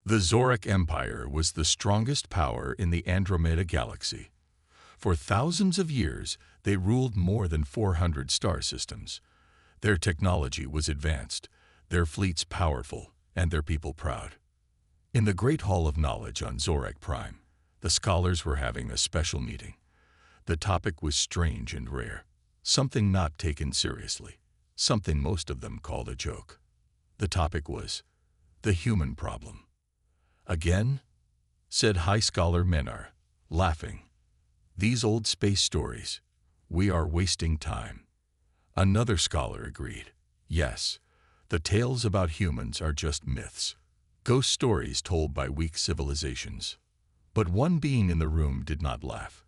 The Zorak Empire was the strongest power in the Andromeda Galaxy. For thousands of years, they ruled more than 400 star systems. Their technology was advanced, their fleets powerful, and their people proud. In the Great Hall of Knowledge on Zorak Prime, the scholars were having a special meeting. The topic was strange and rare, something not taken seriously, something most of them called a joke. The topic was the human problem. Again? Said High Scholar Menar, laughing. These old space stories. We are wasting time. Another scholar agreed. Yes, the tales about humans are just myths, ghost stories told by weak civilizations. But one being in the room did not laugh.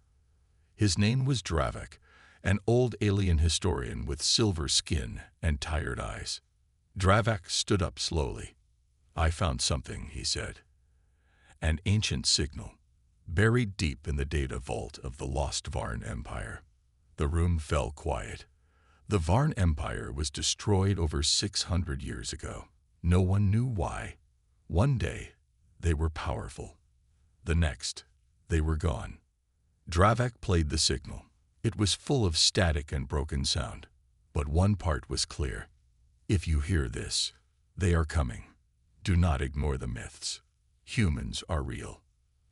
His name was Dravak, an old alien historian with silver skin and tired eyes. Dravak stood up slowly. I found something, he said. An ancient signal, buried deep in the data vault of the lost Varn Empire. The room fell quiet. The Varn Empire was destroyed over 600 years ago. No one knew why. One day, they were powerful. The next, they were gone. Dravak played the signal. It was full of static and broken sound. But one part was clear. If you hear this, they are coming. Do not ignore the myths. Humans are real.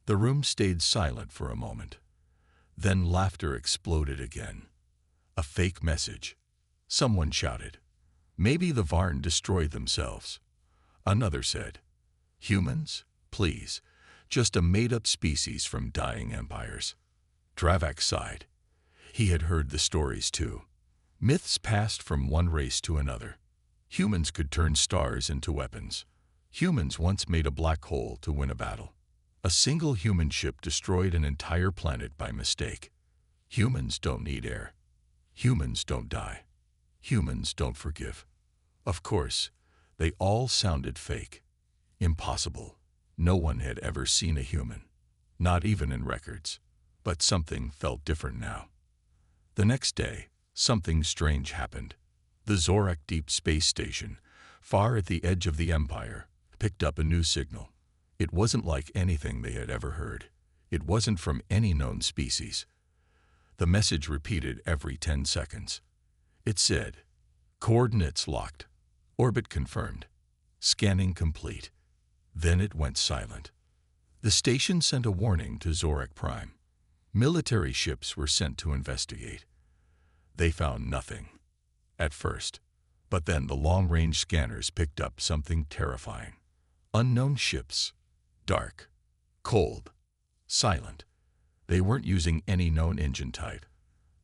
The room stayed silent for a moment. Then laughter exploded again. A fake message. Someone shouted. Maybe the Varn destroyed themselves. Another said, humans, please, just a made-up species from dying empires. Dravak sighed. He had heard the stories too. Myths passed from one race to another. Humans could turn stars into weapons. Humans once made a black hole to win a battle. A single human ship destroyed an entire planet by mistake. Humans don't need air. Humans don't die. Humans don't forgive. Of course, they all sounded fake. Impossible. No one had ever seen a human, not even in records. But something felt different now. The next day, something strange happened. The Zorak Deep Space Station, far at the edge of the Empire, picked up a new signal. It wasn't like anything they had ever heard. It wasn't from any known species. The message repeated every 10 seconds. It said, coordinates locked, orbit confirmed, scanning complete. Then it went silent. The station sent a warning to Zorak Prime. Military ships were sent to investigate. They found nothing, at first, but then the long-range scanners picked up something terrifying. Unknown ships, dark, cold, silent. They weren't using any known engine type.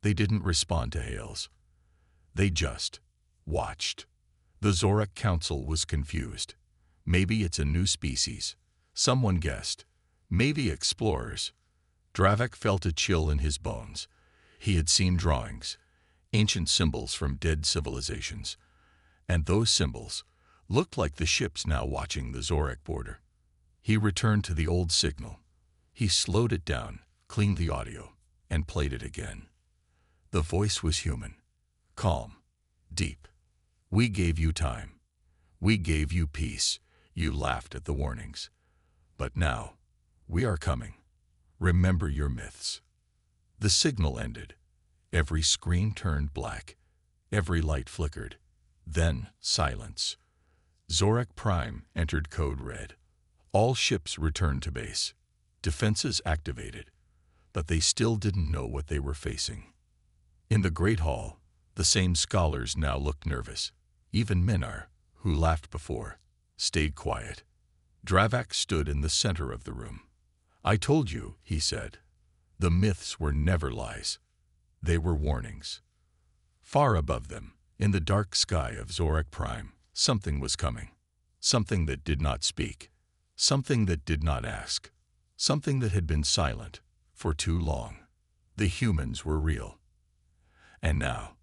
They didn't respond to hails. They just watched. The Zorak Council was confused. Maybe it's a new species. Someone guessed. Maybe explorers. Dravak felt a chill in his bones. He had seen drawings, ancient symbols from dead civilizations. And those symbols looked like the ships now watching the Zorak border. He returned to the old signal. He slowed it down, cleaned the audio, and played it again. The voice was human, calm, deep. We gave you time. We gave you peace. You laughed at the warnings. But now, we are coming. Remember your myths. The signal ended. Every screen turned black. Every light flickered. Then, silence. Zorak Prime entered code red. All ships returned to base. Defenses activated. But they still didn't know what they were facing. In the Great Hall, the same scholars now looked nervous. Even Menar, who laughed before, stayed quiet. Dravak stood in the center of the room. I told you, he said. The myths were never lies. They were warnings. Far above them, in the dark sky of Zorak Prime, something was coming. Something that did not speak. Something that did not ask. Something that had been silent for too long. The humans were real. And now,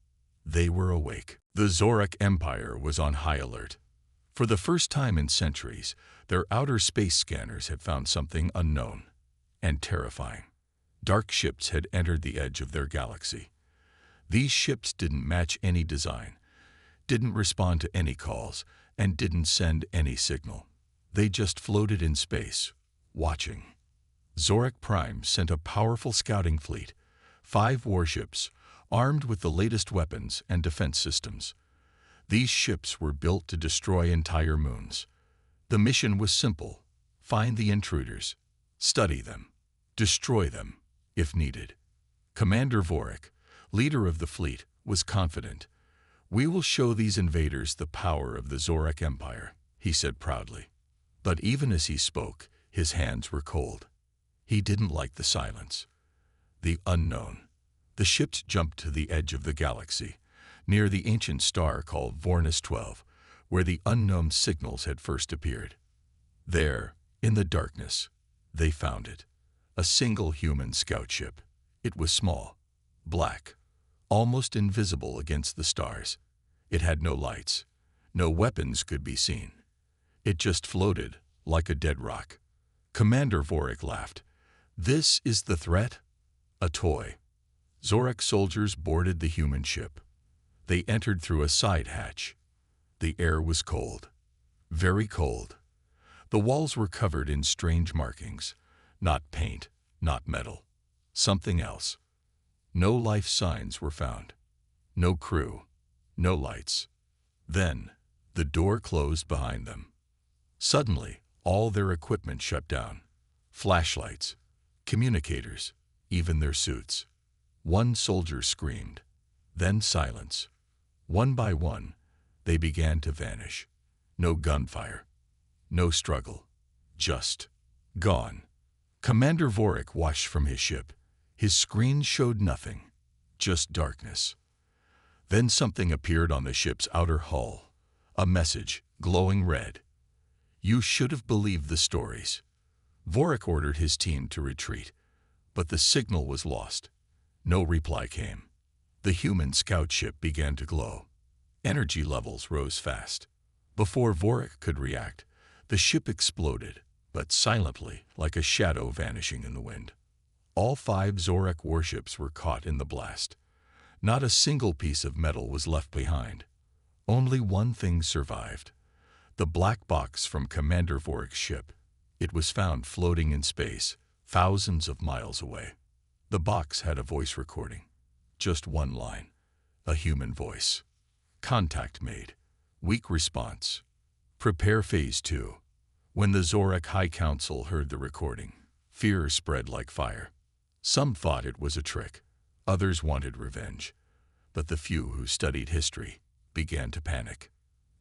they were awake. The Zorak Empire was on high alert. For the first time in centuries, their outer space scanners had found something unknown and terrifying. Dark ships had entered the edge of their galaxy. These ships didn't match any design, didn't respond to any calls, and didn't send any signal. They just floated in space, watching. Zorak Prime sent a powerful scouting fleet, 5 warships, armed with the latest weapons and defense systems. These ships were built to destroy entire moons. The mission was simple: find the intruders, study them, destroy them, if needed. Commander Vorik, leader of the fleet, was confident. "We will show these invaders the power of the Zorak Empire," he said proudly. But even as he spoke, his hands were cold. He didn't like the silence. The unknown. The ships jumped to the edge of the galaxy, near the ancient star called Vornus 12, where the unknown signals had first appeared. There, in the darkness, they found it. A single human scout ship. It was small, black, almost invisible against the stars. It had no lights. No weapons could be seen. It just floated, like a dead rock. Commander Vorik laughed. "This is the threat? A toy." Zorak soldiers boarded the human ship. They entered through a side hatch. The air was cold. Very cold. The walls were covered in strange markings. Not paint, not metal. Something else. No life signs were found. No crew. No lights. Then, the door closed behind them. Suddenly, all their equipment shut down. Flashlights, communicators, even their suits. One soldier screamed. Then silence. One by one, they began to vanish. No gunfire. No struggle. Just gone. Commander Vorik watched from his ship. His screen showed nothing. Just darkness. Then something appeared on the ship's outer hull. A message, glowing red. "You should have believed the stories." Vorik ordered his team to retreat, but the signal was lost. No reply came. The human scout ship began to glow. Energy levels rose fast. Before Vorik could react, the ship exploded, but silently, like a shadow vanishing in the wind. All 5 Zorak warships were caught in the blast. Not a single piece of metal was left behind. Only one thing survived. The black box from Commander Vorik's ship. It was found floating in space, thousands of miles away. The box had a voice recording. Just one line. A human voice. "Contact made. Weak response. Prepare Phase 2. When the Zorak High Council heard the recording, fear spread like fire. Some thought it was a trick. Others wanted revenge. But the few who studied history began to panic.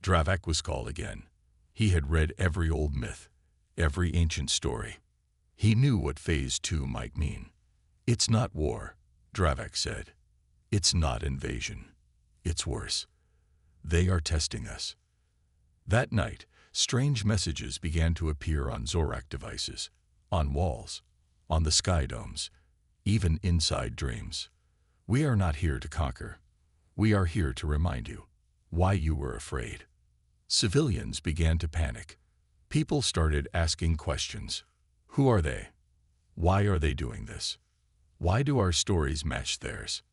Dravak was called again. He had read every old myth, every ancient story. He knew what Phase 2 might mean. "It's not war," Dravak said. "It's not invasion. It's worse. They are testing us." That night, strange messages began to appear on Zorak devices, on walls, on the sky domes, even inside dreams. "We are not here to conquer. We are here to remind you why you were afraid." Civilians began to panic. People started asking questions. Who are they? Why are they doing this? Why do our stories match theirs?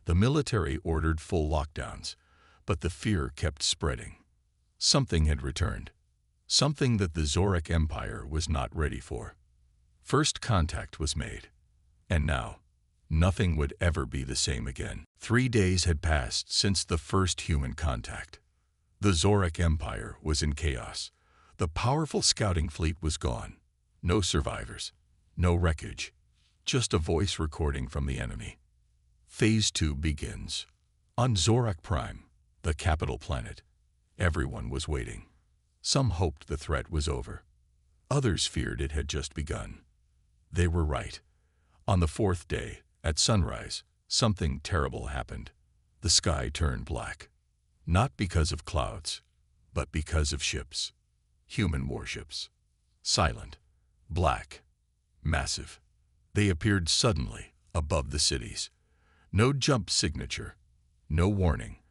The military ordered full lockdowns, but the fear kept spreading. Something had returned. Something that the Zorak Empire was not ready for. First contact was made. And now, nothing would ever be the same again. 3 days had passed since the first human contact. The Zorak Empire was in chaos. The powerful scouting fleet was gone. No survivors. No wreckage. Just a voice recording from the enemy. Phase 2 begins. On Zorak Prime, the capital planet, everyone was waiting. Some hoped the threat was over. Others feared it had just begun. They were right. On the 4th day, at sunrise, something terrible happened. The sky turned black. Not because of clouds, but because of ships. Human warships. Silent. Black. Massive. They appeared suddenly above the cities. No jump signature. No warning.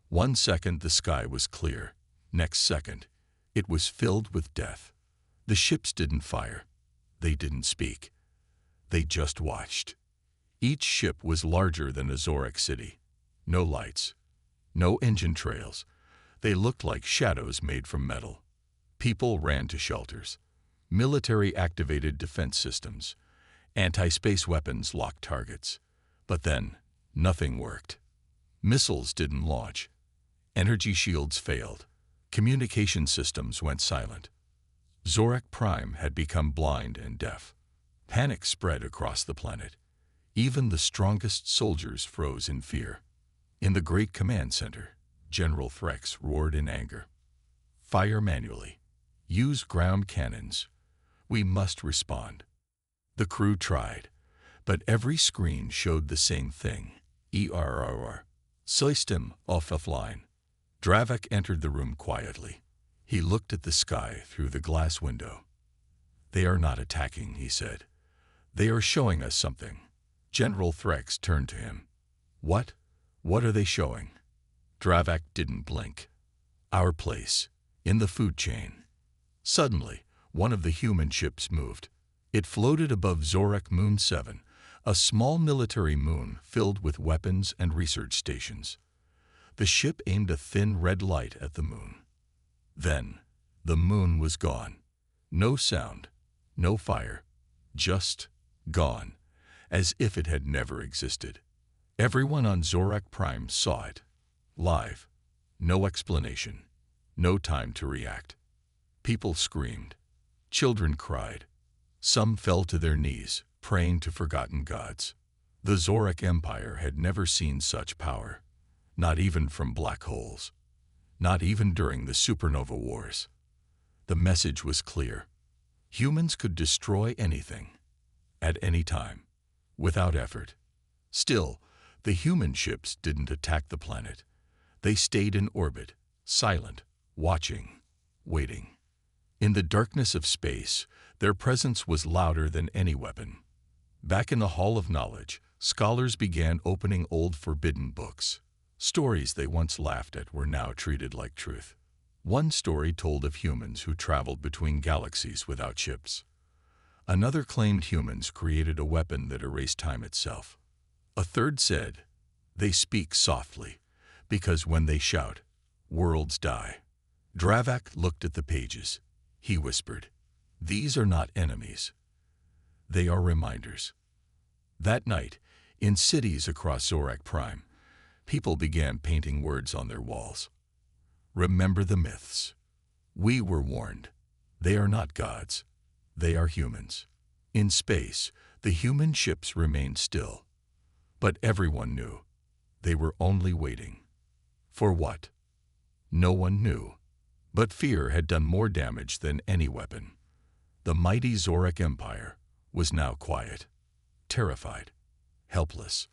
1 second the sky was clear. Next second, it was filled with death. The ships didn't fire. They didn't speak. They just watched. Each ship was larger than a Zorak city. No lights. No engine trails. They looked like shadows made from metal. People ran to shelters. Military activated defense systems. Anti-space weapons locked targets. But then, nothing worked. Missiles didn't launch. Energy shields failed. Communication systems went silent. Zorak Prime had become blind and deaf. Panic spread across the planet. Even the strongest soldiers froze in fear. In the Great Command Center, General Threx roared in anger. Fire manually. Use ground cannons. We must respond. The crew tried, but every screen showed the same thing. ERRR. System offline. Dravak entered the room quietly. He looked at the sky through the glass window. They are not attacking, he said. They are showing us something. General Threx turned to him. What? What are they showing? Dravak didn't blink. Our place, in the food chain. Suddenly, one of the human ships moved. It floated above Zorak Moon 7, a small military moon filled with weapons and research stations. The ship aimed a thin red light at the moon. Then, the moon was gone. No sound, no fire, just gone, as if it had never existed. Everyone on Zorak Prime saw it, live. No explanation, no time to react. People screamed. Children cried. Some fell to their knees, praying to forgotten gods. The Zorak Empire had never seen such power, not even from black holes, not even during the supernova wars. The message was clear. Humans could destroy anything, at any time, without effort. Still, the human ships didn't attack the planet. They stayed in orbit, silent, watching, waiting. In the darkness of space, their presence was louder than any weapon. Back in the Hall of Knowledge, scholars began opening old forbidden books. Stories they once laughed at were now treated like truth. One story told of humans who traveled between galaxies without ships. Another claimed humans created a weapon that erased time itself. A third said, they speak softly, because when they shout, worlds die. Dravak looked at the pages. He whispered, these are not enemies. They are reminders. That night, in cities across Zorak Prime, people began painting words on their walls. Remember the myths. We were warned. They are not gods. They are humans. In space, the human ships remained still. But everyone knew. They were only waiting. For what? No one knew. But fear had done more damage than any weapon. The mighty Zorak Empire was now quiet, terrified, helpless,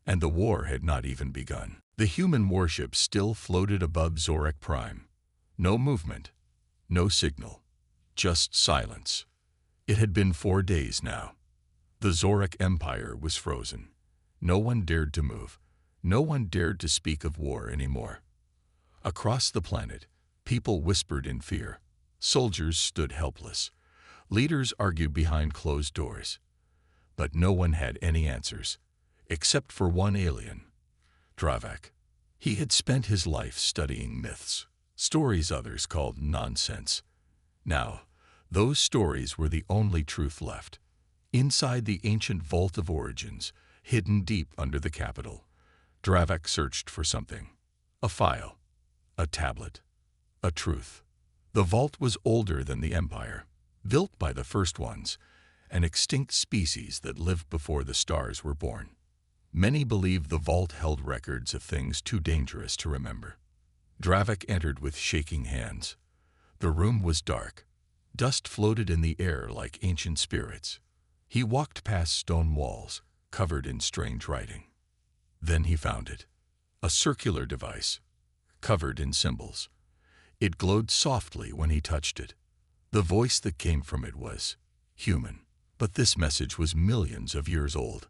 and the war had not even begun. The human warships still floated above Zorak Prime. No movement, no signal, just silence. It had been 4 days now. The Zorak Empire was frozen. No one dared to move. No one dared to speak of war anymore. Across the planet, people whispered in fear. Soldiers stood helpless. Leaders argued behind closed doors. But no one had any answers, except for one alien, Dravak. He had spent his life studying myths, stories others called nonsense. Now, those stories were the only truth left. Inside the ancient vault of origins, hidden deep under the capital, Dravak searched for something. A file, a tablet, a truth. The vault was older than the Empire, built by the first ones, an extinct species that lived before the stars were born. Many believed the vault held records of things too dangerous to remember. Dravak entered with shaking hands. The room was dark. Dust floated in the air like ancient spirits. He walked past stone walls, covered in strange writing. Then he found it. A circular device, covered in symbols. It glowed softly when he touched it. The voice that came from it was human. But this message was millions of years old.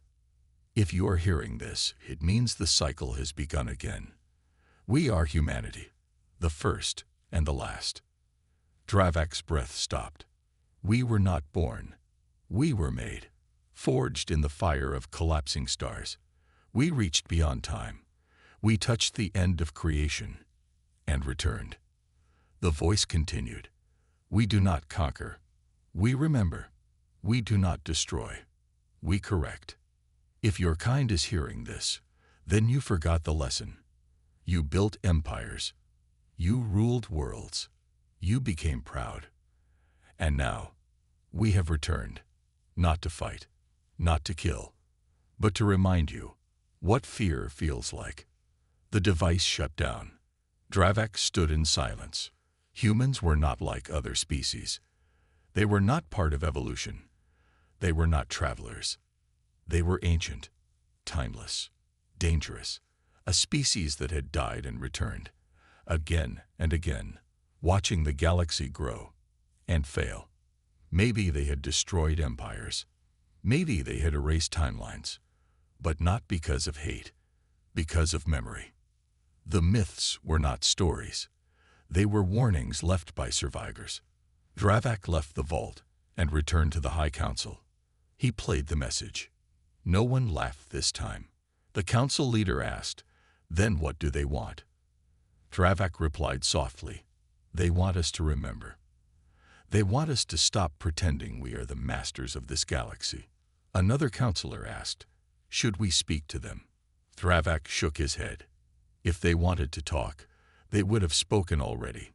If you are hearing this, it means the cycle has begun again. We are humanity, the first and the last. Dravak's breath stopped. We were not born. We were made, forged in the fire of collapsing stars. We reached beyond time. We touched the end of creation and returned. The voice continued. We do not conquer. We remember. We do not destroy. We correct. If your kind is hearing this, then you forgot the lesson. You built empires. You ruled worlds. You became proud. And now, we have returned, not to fight, not to kill, but to remind you what fear feels like. The device shut down. Dravak stood in silence. Humans were not like other species. They were not part of evolution. They were not travelers. They were ancient, timeless, dangerous, a species that had died and returned, again and again, watching the galaxy grow and fail. Maybe they had destroyed empires. Maybe they had erased timelines, but not because of hate, because of memory. The myths were not stories. They were warnings left by survivors. Dravak left the vault and returned to the High Council. He played the message. No one laughed this time. The council leader asked, "Then what do they want?" Dravak replied softly, "They want us to remember. They want us to stop pretending we are the masters of this galaxy." Another counselor asked, "Should we speak to them?" Dravak shook his head. If they wanted to talk, they would have spoken already.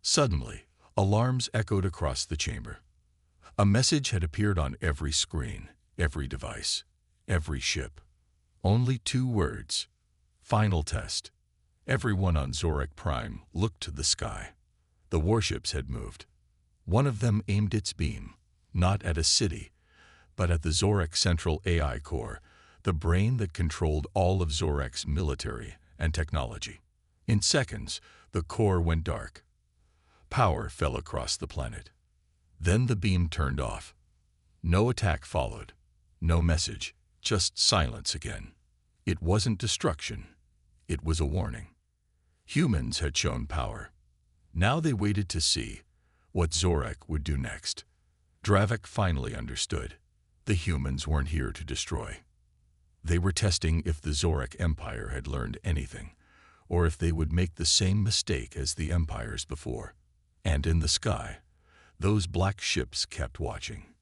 Suddenly, alarms echoed across the chamber. A message had appeared on every screen, every device, every ship. Only 2 words. Final test. Everyone on Zorak Prime looked to the sky. The warships had moved. One of them aimed its beam, not at a city, but at the Zorak Central AI Core, the brain that controlled all of Zorak's military and technology. In seconds, the core went dark. Power fell across the planet. Then the beam turned off. No attack followed. No message, just silence again. It wasn't destruction. It was a warning. Humans had shown power. Now they waited to see what Zorak would do next. Dravak finally understood. The humans weren't here to destroy. They were testing if the Zorak Empire had learned anything, or if they would make the same mistake as the empires before. And in the sky, those black ships kept watching,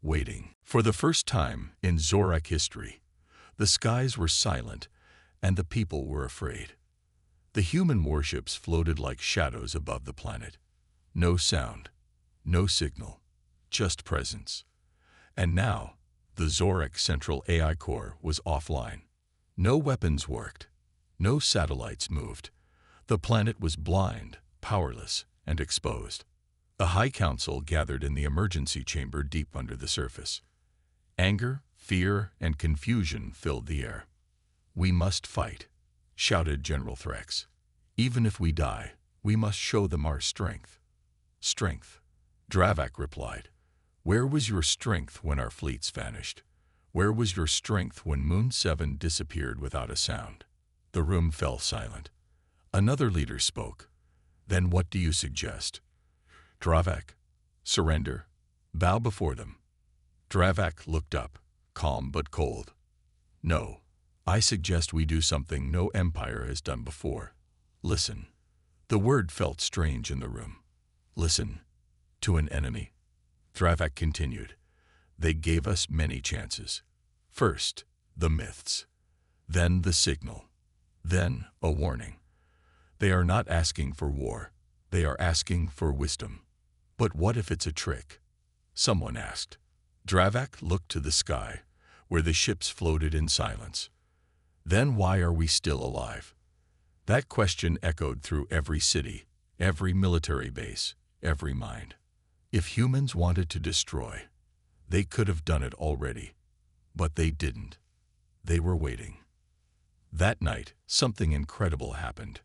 waiting. For the first time in Zorak history, the skies were silent and the people were afraid. The human warships floated like shadows above the planet. No sound, no signal, just presence. And now, the Zorak Central AI Core was offline. No weapons worked. No satellites moved. The planet was blind, powerless, and exposed. The High Council gathered in the emergency chamber deep under the surface. Anger, fear, and confusion filled the air. "We must fight," shouted General Threx. "Even if we die, we must show them our strength." "Strength," Dravak replied. "Where was your strength when our fleets vanished? Where was your strength when Moon 7 disappeared without a sound?" The room fell silent. Another leader spoke. "Then what do you suggest?" "Dravak, surrender. Bow before them." Dravak looked up, calm but cold. "No, I suggest we do something no empire has done before. Listen." The word felt strange in the room. "Listen to an enemy." Dravak continued. "They gave us many chances. First, the myths. Then the signal. Then a warning. They are not asking for war. They are asking for wisdom. But what if it's a trick?" someone asked. Dravak looked to the sky, where the ships floated in silence. "Then why are we still alive?" That question echoed through every city, every military base, every mind. If humans wanted to destroy, they could have done it already. But they didn't. They were waiting. That night, something incredible happened.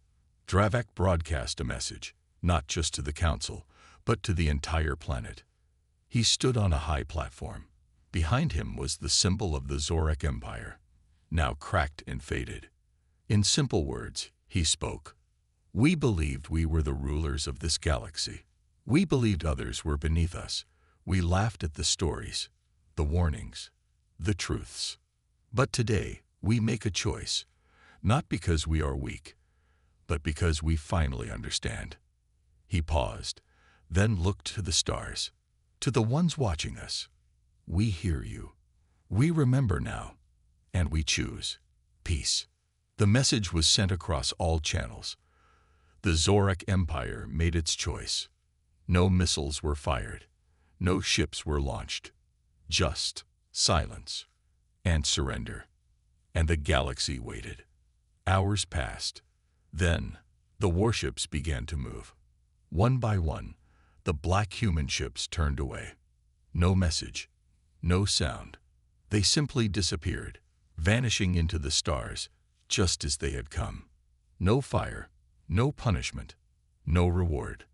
Dravak broadcast a message, not just to the council, but to the entire planet. He stood on a high platform. Behind him was the symbol of the Zorak Empire, now cracked and faded. In simple words, he spoke. "We believed we were the rulers of this galaxy. We believed others were beneath us. We laughed at the stories, the warnings, the truths. But today, we make a choice, not because we are weak, but because we finally understand." He paused. then looked to the stars, to the ones watching us. We hear you. We remember now, and we choose peace. The message was sent across all channels. The Zorak Empire made its choice. No missiles were fired. No ships were launched. Just silence and surrender. And the galaxy waited. Hours passed. Then, the warships began to move. One by one, the black human ships turned away. No message, no sound. They simply disappeared, vanishing into the stars, just as they had come. No fire, no punishment, no reward.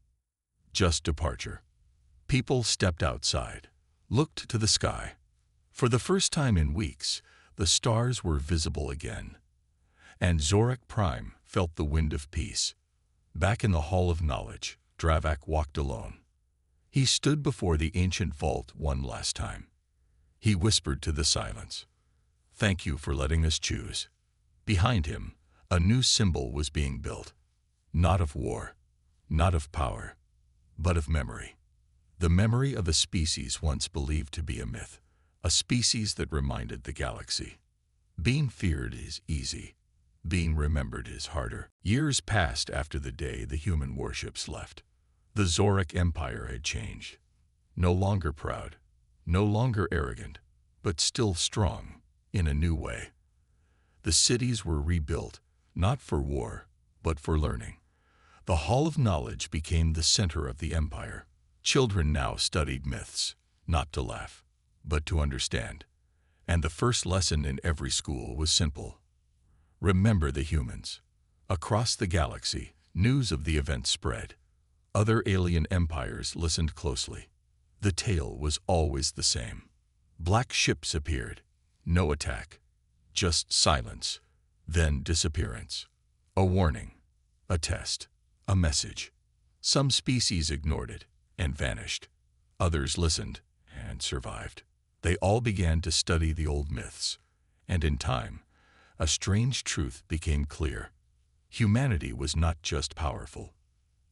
Just departure. People stepped outside, looked to the sky. For the first time in weeks, the stars were visible again. And Zorak Prime felt the wind of peace. Back in the Hall of Knowledge, Dravak walked alone. He stood before the ancient vault one last time. He whispered to the silence, "Thank you for letting us choose." Behind him, a new symbol was being built. Not of war, not of power, but of memory. The memory of a species once believed to be a myth, a species that reminded the galaxy. Being feared is easy. Being remembered is harder. Years passed after the day the human warships left. The Zorak Empire had changed. No longer proud, no longer arrogant, but still strong in a new way. The cities were rebuilt, not for war, but for learning. The Hall of Knowledge became the center of the empire. Children now studied myths, not to laugh, but to understand. And the first lesson in every school was simple. Remember the humans. Across the galaxy, news of the event spread. Other alien empires listened closely. The tale was always the same. Black ships appeared. No attack. Just silence. Then disappearance. A warning. A test. A message. Some species ignored it and vanished. Others listened and survived. They all began to study the old myths. And in time, a strange truth became clear. Humanity was not just powerful.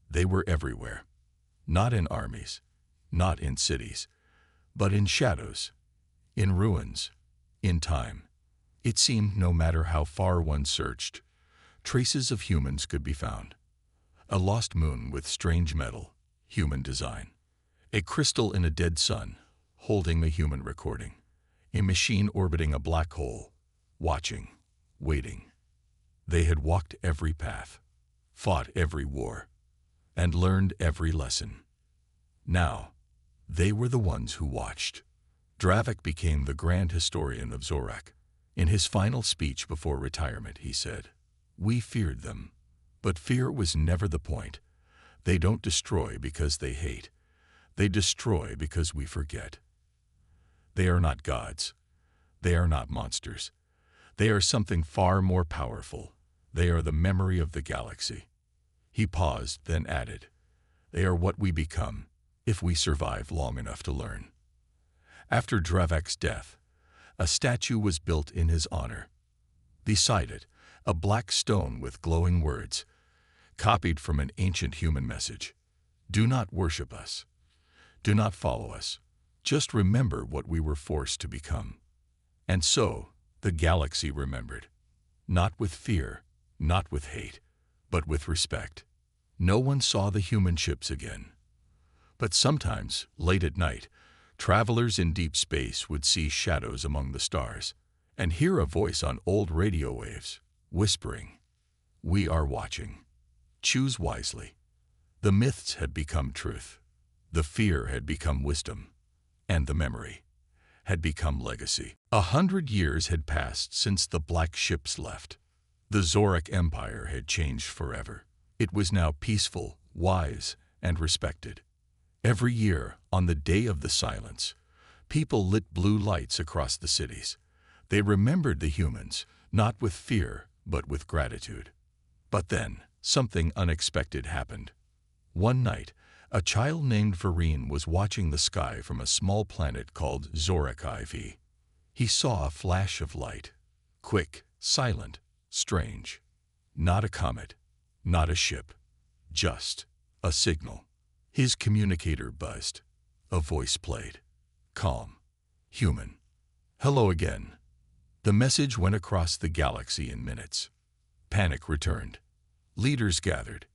They were everywhere. Not in armies, not in cities, but in shadows, in ruins, in time. It seemed no matter how far one searched, traces of humans could be found. A lost moon with strange metal, human design. A crystal in a dead sun, holding a human recording. A machine orbiting a black hole, watching, waiting. They had walked every path, fought every war, and learned every lesson. Now, they were the ones who watched. Dravak became the grand historian of Zorak. In his final speech before retirement, he said, "We feared them, but fear was never the point. They don't destroy because they hate. They destroy because we forget. They are not gods. They are not monsters. They are something far more powerful. They are the memory of the galaxy." He paused, then added, "They are what we become if we survive long enough to learn." After Dravak's death, a statue was built in his honor. Beside it, a black stone with glowing words, copied from an ancient human message. "Do not worship us. Do not follow us. Just remember what we were forced to become." And so, the galaxy remembered. Not with fear, not with hate, but with respect. No one saw the human ships again. But sometimes, late at night, travelers in deep space would see shadows among the stars and hear a voice on old radio waves, whispering, "We are watching. Choose wisely." The myths had become truth. The fear had become wisdom. And the memory had become legacy. 100 years had passed since the black ships left. The Zorak Empire had changed forever. It was now peaceful, wise, and respected. Every year, on the day of the silence, people lit blue lights across the cities. They remembered the humans, not with fear, but with gratitude. But then, something unexpected happened. One night, a child named Vareen was watching the sky from a small planet called Zorak IV. He saw a flash of light. Quick, silent, strange. Not a comet, not a ship, just a signal. His communicator buzzed. A voice played. Calm. Human. Hello again. The message went across the galaxy in minutes. Panic returned. Leaders gathered.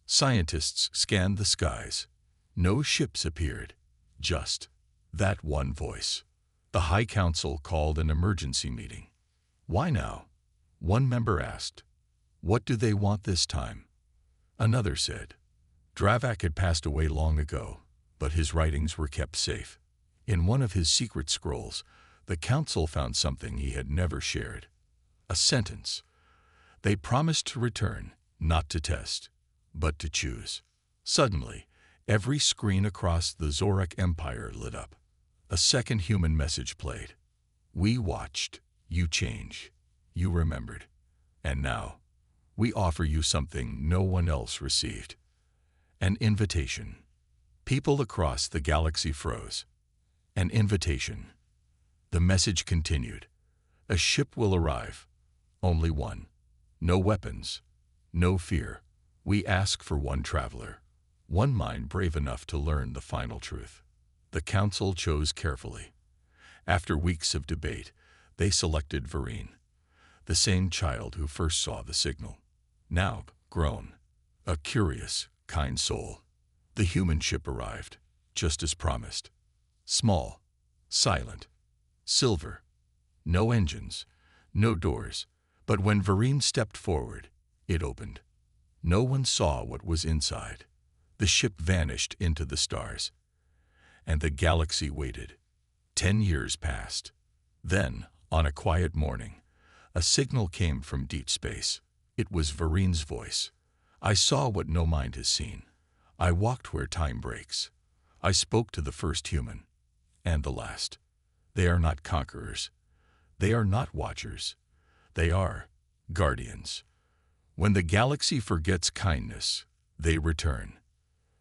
Scientists scanned the skies. No ships appeared. Just that one voice. The High Council called an emergency meeting. Why now? One member asked. What do they want this time? Another said. Dravak had passed away long ago, but his writings were kept safe. In one of his secret scrolls, the council found something he had never shared. A sentence. They promised to return, not to test, but to choose. Suddenly, every screen across the Zorak Empire lit up. A second human message played. We watched. You change. You remembered. And now, we offer you something no one else received. An invitation. People across the galaxy froze. An invitation. The message continued. A ship will arrive. Only one. No weapons. No fear. We ask for one traveler. One mind brave enough to learn the final truth. The council chose carefully. After weeks of debate, they selected Vereen, the same child who first saw the signal. Now grown. A curious, kind soul. The human ship arrived, just as promised. Small, silent, silver. No engines, no doors. But when Vereen stepped forward, it opened. No one saw what was inside. The ship vanished into the stars. And the galaxy waited. 10 years passed. Then, on a quiet morning, a signal came from deep space. It was Vereen's voice. I saw what no mind has seen. I walked where time breaks. I spoke to the first human. And the last. They are not conquerors. They are not watchers. They are guardians. When the galaxy forgets kindness, they return.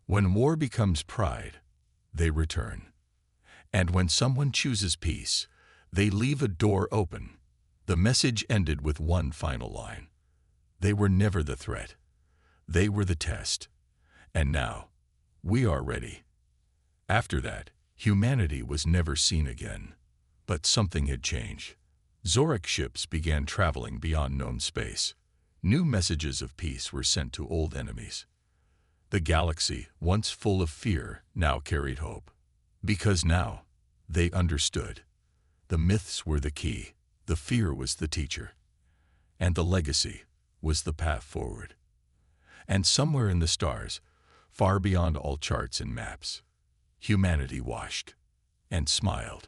When war becomes pride, they return. And when someone chooses peace, they leave a door open. The message ended with one final line. They were never the threat. They were the test. And now, we are ready. After that, humanity was never seen again. But something had changed. Zorak ships began traveling beyond known space. New messages of peace were sent to old enemies. The galaxy, once full of fear, now carried hope. Because now, they understood. The myths were the key, the fear was the teacher, and the legacy was the path forward. And somewhere in the stars, far beyond all charts and maps, humanity watched and smiled.